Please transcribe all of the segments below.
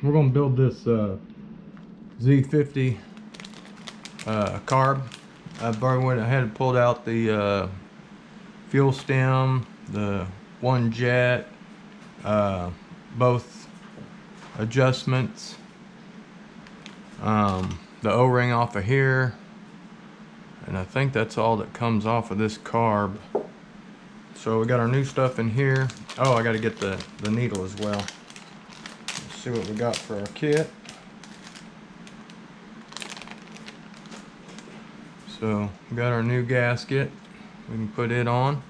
we're gonna build this Z50 Carb. I've already went ahead and pulled out the fuel stem, the one jet, both adjustments, the O-ring off of here, and I think that's all that comes off of this carb. So we got our new stuff in here. Oh, I got to get the needle as well. Let's see what we got for our kit. So we got our new gasket. We can put it on.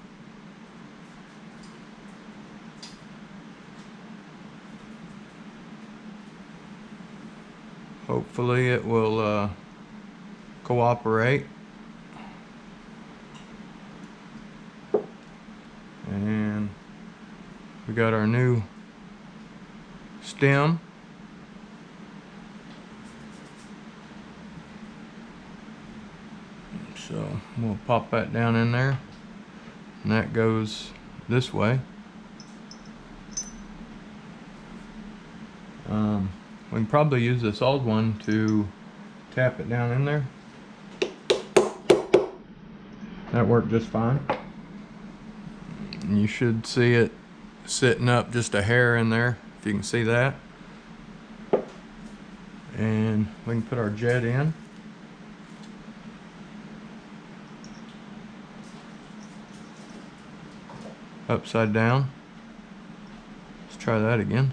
Hopefully it will cooperate. And we got our new stem. So we'll pop that down in there, and that goes this way. We can probably use this old one to tap it down in there. That worked just fine. And you should see it sitting up just a hair in there, if you can see that. And we can put our jet in. Upside down. Let's try that again.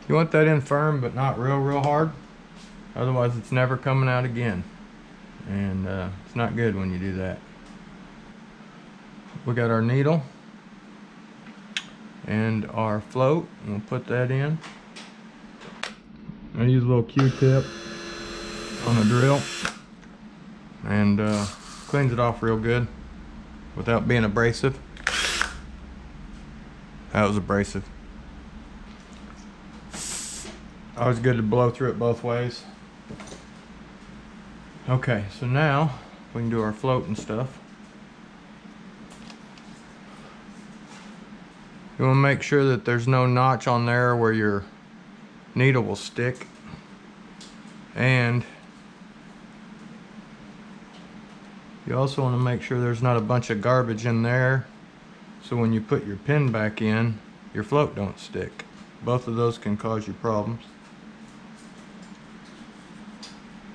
You want that in firm, but not real hard. Otherwise it's never coming out again. And it's not good when you do that. We got our needle and our float, and we'll put that in. I use a little Q-tip on a drill, and cleans it off real good without being abrasive. That was abrasive. Always good to blow through it both ways. Okay, so now we can do our float and stuff. You want to make sure that there's no notch on there where your needle will stick. And you also want to make sure there's not a bunch of garbage in there, so when you put your pin back in, your float don't stick. Both of those can cause you problems.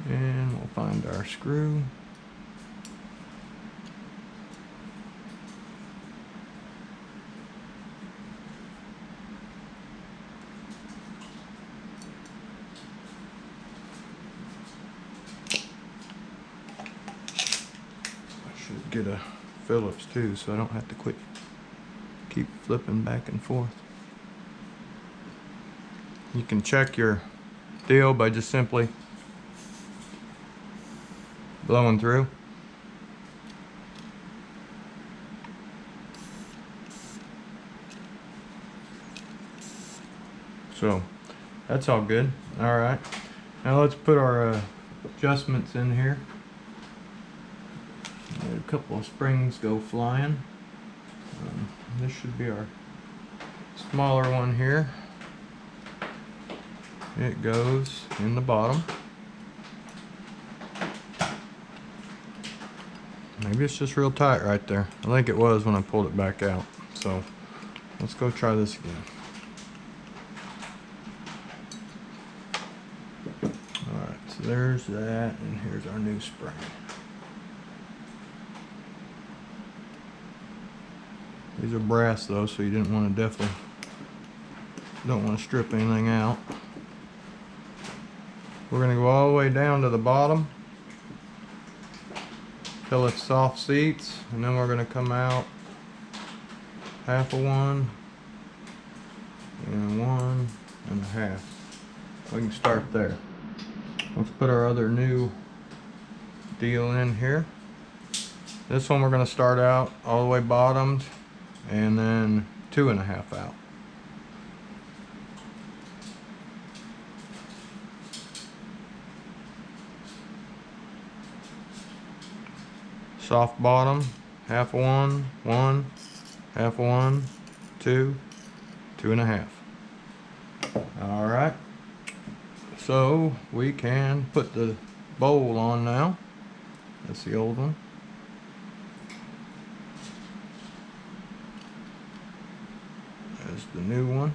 And we'll find our screw. I should get a Phillips too, so I don't have to keep flipping back and forth. You can check your deal by just simply blowing through. So that's all good. All right, now let's put our adjustments in here. Let a couple of springs go flying. This should be our smaller one here. It goes in the bottom. Maybe it's just real tight right there. I think it was when I pulled it back out. So let's go try this again. Alright, so there's that, and here's our new spring. These are brass though, so you didn't want to don't want to strip anything out. We're going to go all the way down to the bottom till it's soft seats, and then we're going to come out half a one and 1 1/2. We can start there. Let's put our other new deal in here. This one we're going to start out all the way bottomed and then 2 1/2 out. Soft bottom, half a one, 1, half a one, 2, 2 1/2. All right, so we can put the bowl on now. That's the old one. There's the new one.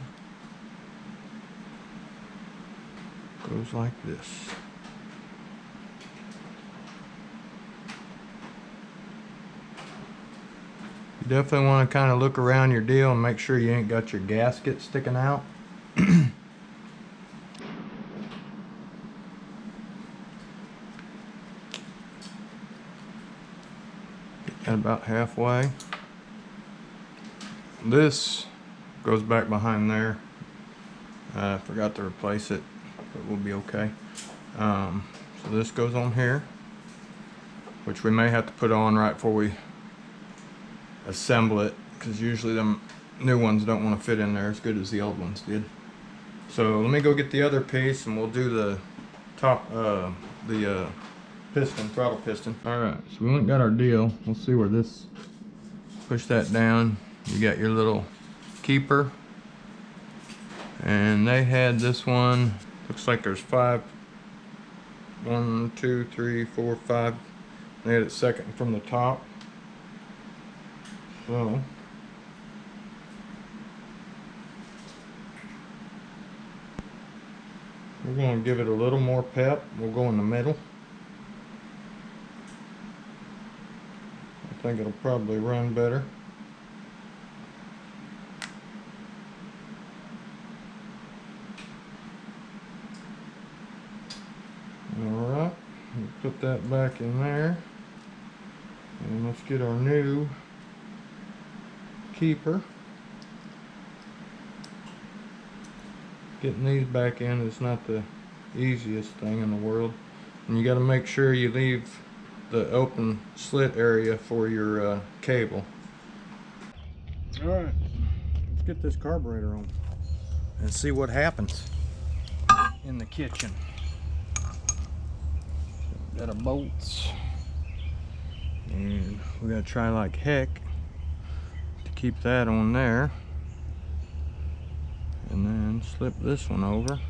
Goes like this. You definitely want to kind of look around your deal and make sure you ain't got your gasket sticking out. Get about halfway. This goes back behind there. I forgot to replace it, but we'll be okay. So this goes on here, which we may have to put on right before we assemble it, because usually them new ones don't want to fit in there as good as the old ones did. So let me go get the other piece and we'll do the top, the piston, throttle piston. Alright, so we went and got our deal. We'll see where this, push that down. You got your little keeper. And they had this one, looks like there's 5. 1, 2, 3, 4, 5. They had it second from the top. So we're going to give it a little more pep. We'll go in the middle. I think it'll probably run better. Alright, we'll put that back in there. And let's get our new keeper. Getting these back in is not the easiest thing in the world, and you got to make sure you leave the open slit area for your cable. Alright, let's get this carburetor on and see what happens in the kitchen. Got our bolts, and we got to try like heck to keep that on there, and then slip this one over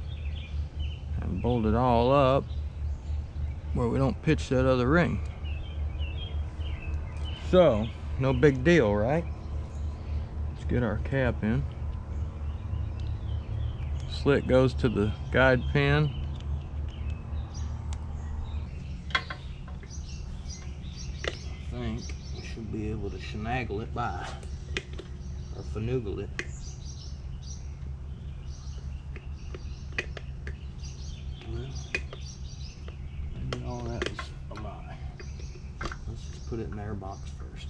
and bolt it all up where we don't pitch that other ring. So no big deal, right? Let's get our cap in. Slit goes to the guide pin. I think we should be able to finagle it by, or finagle it. Well, maybe all that was a lie. Let's just put it in the air box first.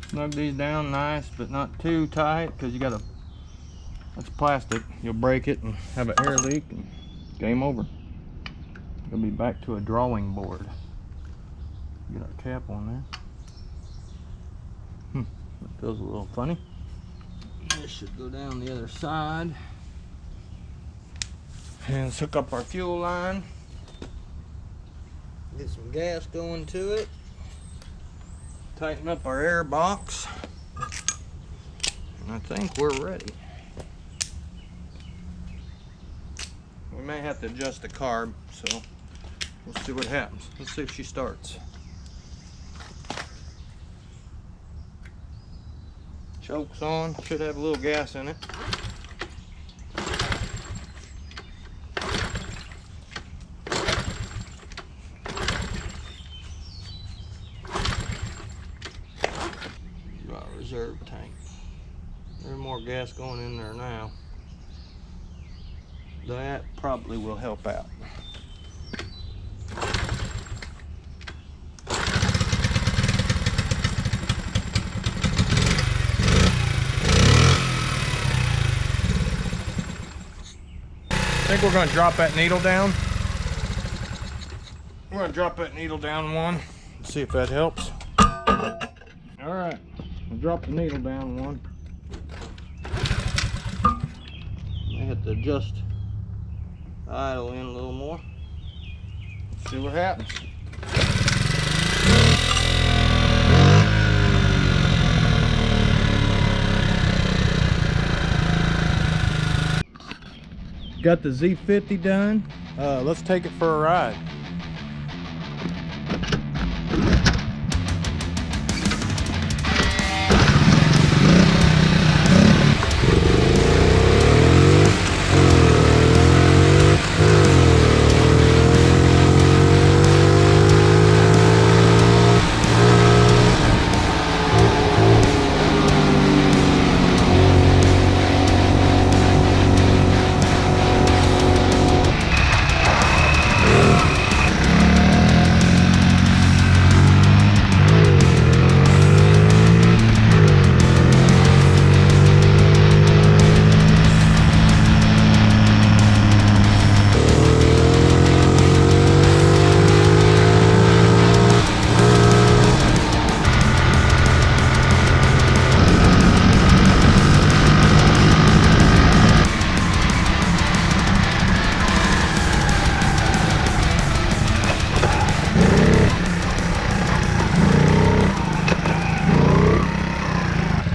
Snug these down nice, but not too tight, because you gotta, that's plastic. You'll break it and have an air leak and game over. You'll be back to a drawing board. Get our cap on there. That feels a little funny. This should go down the other side. And let's hook up our fuel line. Get some gas going to it. Tighten up our air box. And I think we're ready. We may have to adjust the carb, so we'll see what happens. Let's see if she starts. Choke's on, should have a little gas in it. Got a reserve tank. There's more gas going in there now. That probably will help out. I think we're going to drop that needle down. We're going to drop that needle down one and see if that helps. All right, we'll drop the needle down one. I have to adjust the idle in a little more. Let's see what happens. Got the Z50 done. Let's take it for a ride.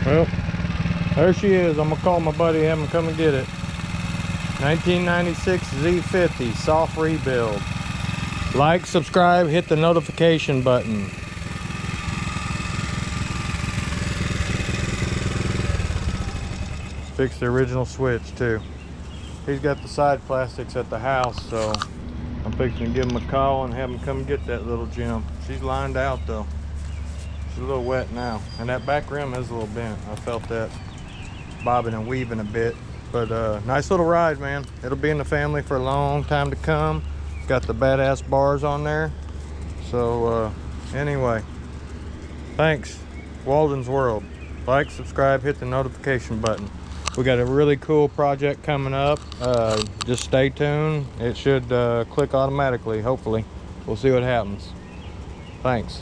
Well, there she is. I'm gonna call my buddy, have him come and get it. 1996 Z50 soft rebuild. Like, subscribe, hit the notification button. Fix the original switch too. He's got the side plastics at the house, so I'm fixing to give him a call and have him come get that little gem. She's lined out though. She's a little wet now, and that back rim is a little bent. I felt that bobbing and weaving a bit, but nice little ride, man. It'll be in the family for a long time to come. Got the badass bars on there. So anyway, thanks. Walden's World. Like, subscribe, hit the notification button. We got a really cool project coming up. Just stay tuned. It should click automatically, hopefully. We'll see what happens. Thanks.